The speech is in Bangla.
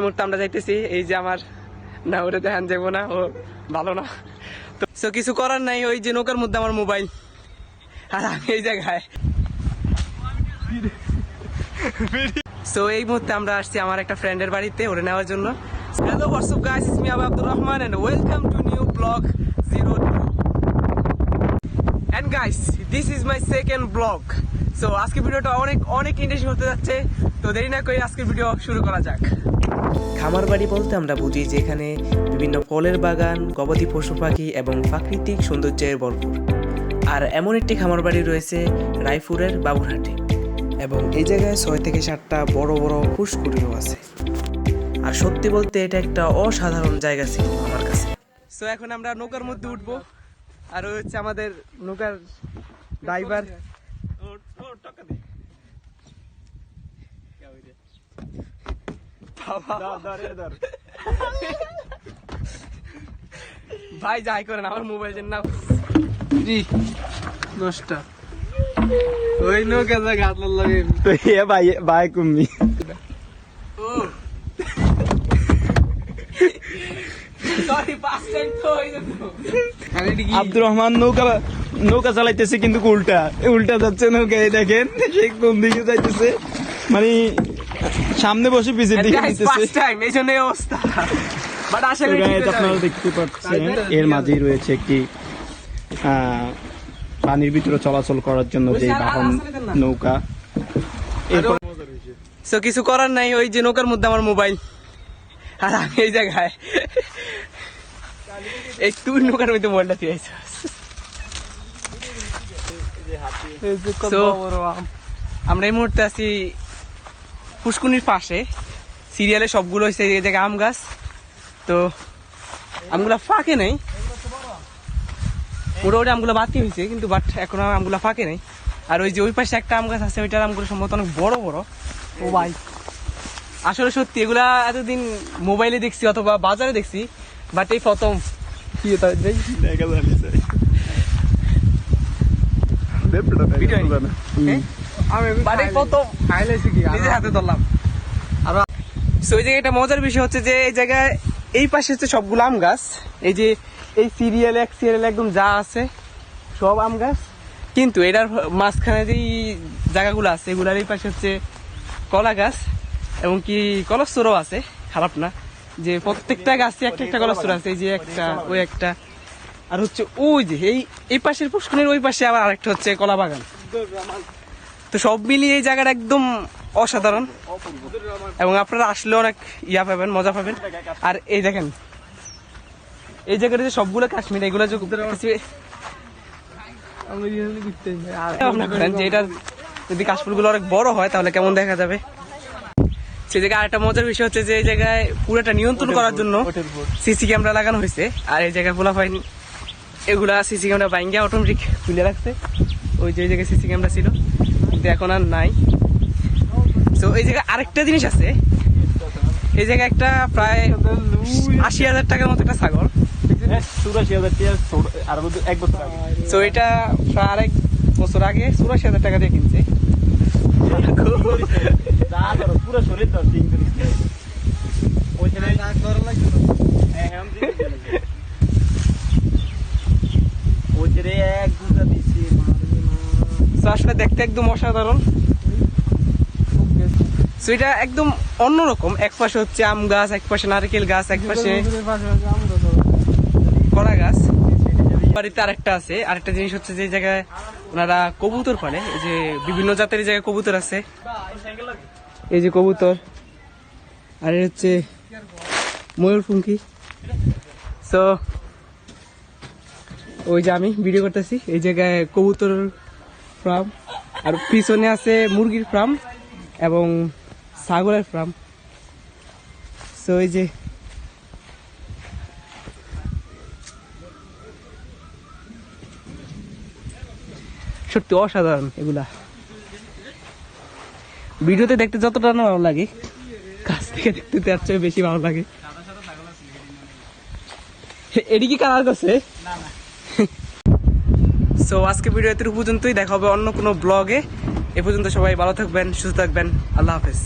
মুহূর্তে আমরা যাইতেছি। এই যে আমার না, ওটা দেখান যাবো না, ও ভালো না। তো কিছু করার নাই, ওই যে নৌকার মধ্যে আমার মোবাইল, আর আমি এই জায়গায়। সো এই মুহূর্তে আমরা আসছি আমার একটা ফ্রেন্ডের বাড়িতে ওরে নেওয়ার জন্য। Hello WhatsApp guys, it's me Abdur Rahman and welcome to new blog 02 and guys this is my second blog. So আজকে ভিডিওটা অনেক ইন্টারেস্টিং হতে যাচ্ছে। তো দেরি না করে আজকে ভিডিও শুরু করা যাক। খামার বাড়ি বলতে আমরা বুঝি যে এখানে বিভিন্ন ফলের বাগান, গবাদি পশু পাখি এবং প্রাকৃতিক সৌন্দর্যের ভরপুর। আর এমন একটি খামার বাড়ি রয়েছে রায়পুরের বাবুরহাটে, এবং এই জায়গায় 6 থেকে 7টা বড় বড় ফুসকুটিও আছে। আর সত্যি বলতে এটা একটা অসাধারণ জায়গা ছিল আমার কাছে। সো এখন আমরা নৌকার মধ্যে উঠবো, আর হচ্ছে আমাদের নৌকার ড্রাইভার। ভাই যাই করেন, আমার মোবাইলের নাম দশটা ওই নৌকা ঘাট লাগে তো ভাই ভাই কুমি আব্দুর রহমান নৌকা চালাইতেছে কিন্তু উল্টা যাচ্ছে নৌকা। দেখেন সে কোন দিকে যাইতেছে, মানে সামনে বসে পিছের দিকে আপনারা দেখতে পাচ্ছেন। এর মাঝেই রয়েছে একটি পানির ভিতরে চলাচল করার জন্য যে বাহন নৌকা। সো কিছু করার নাই, ওই যে নৌকার মধ্যে আমার মোবাইল, আর আমি এই জায়গায়। এই তুই নৌকার মধ্যে মোবাইলটা তুই আমরা এই মুহূর্তে আছি পুষ্কুনির পাশে। সিরিয়ালে সবগুলো হয়েছে এই জায়গায় আম গাছ। তো আমগুলা ফাঁকে নেই, মোটামুটি আমগুলো বাতি হয়েছে, কিন্তু বাট এখন আমগুলা ফাঁকে নেই। আর ওই যে ওই পাশে একটা আম গাছ আছে, ওইটার আমগুলো সম্ভবত অনেক বড় বড়। ও ভাই আসলে সত্যি এগুলা এতদিন মোবাইলে দেখছি অথবা বাজারে দেখছি, বাট এই প্রথম হাতে ধরলাম। আর ওই জায়গায় মজার বিষয় হচ্ছে যে এই জায়গায় এই পাশে হচ্ছে সবগুলো আম গাছ। এই যে এই সিরিয়াল একদম যা আছে সব আম গাছ, কিন্তু এটার মাঝখানে যে জায়গাগুলো আছে এগুলার এই পাশে হচ্ছে কলা গাছ, এবং কি কলস্তরও আছে। খারাপ না যে প্রত্যেকটা গাছে একটা কলস্তর আছে। এই যে একটা, ওই একটা, আর হচ্ছে ওই যে এই পাশের পুষ্করিণীর ওই পাশে আবার আরেকটা হচ্ছে কলা বাগান। তো সব মিলিয়ে এই জায়গাটা একদম অসাধারণ, এবং আপনারা আসলে অনেক পাবেন, মজা পাবেন। আর এই দেখেন এই জায়গাটা যে সবগুলো কাশ্মীর, এগুলো যে এটার যদি কাশফুলগুলো অনেক বড় হয় তাহলে কেমন দেখা যাবে। সেই জায়গায় আরেকটা মজার বিষয় হচ্ছে যে এই জায়গায় পুরোটা নিয়ন্ত্রণ করার জন্য সিসি ক্যামেরা লাগানো হয়েছে। আর এই জায়গায় পোলা পাইনি এগুলা সিসি ক্যামেরা বাইঙ্গা অটোমেটিক খুলে রাখছে। ওই যে জায়গায় সিসি ক্যামেরা ছিল, কিন্তু এখন আর নাই। তো এই জায়গায় আরেকটা জিনিস আছে, এই জায়গায় একটা প্রায় 80,000 টাকার মতো একটা ছাগল। তো এটা প্রায় আরেক বছর আগে 84,000 টাকা দিয়ে কিনছে। আসলে দেখতে একদম অসাধারণ। এটা একদম অন্যরকম। এক পাশে হচ্ছে আম গাছ, এক পাশে নারকেল গাছ, এক পাশে কলা গাছ। বাড়িতে আরেকটা আছে। আরেকটা জিনিস হচ্ছে যে জায়গায় ওনারা কবুতর পালে, এই যে বিভিন্ন জাতের জায়গায় কবুতর আছে। এই যে কবুতর, আর হচ্ছে ময়ূরপঙ্খী। সো ওই যে আমি ভিডিও করতেছি, এই জায়গায় কবুতর ফার্ম, আর পিছনে আছে মুরগির ফার্ম এবং ছাগলের ফার্ম। সো এই যে সত্যি অসাধারণ। এগুলা ভিডিওতে দেখতে যতটা না ভালো লাগে, কাছ থেকে দেখতে তার চেয়ে বেশি ভালো লাগে। এটি কি কালার করছে? সো আজকে ভিডিও এত পর্যন্তই, দেখা হবে অন্য কোনো ব্লগে। এ পর্যন্ত সবাই ভালো থাকবেন, সুস্থ থাকবেন। আল্লাহ হাফেজ।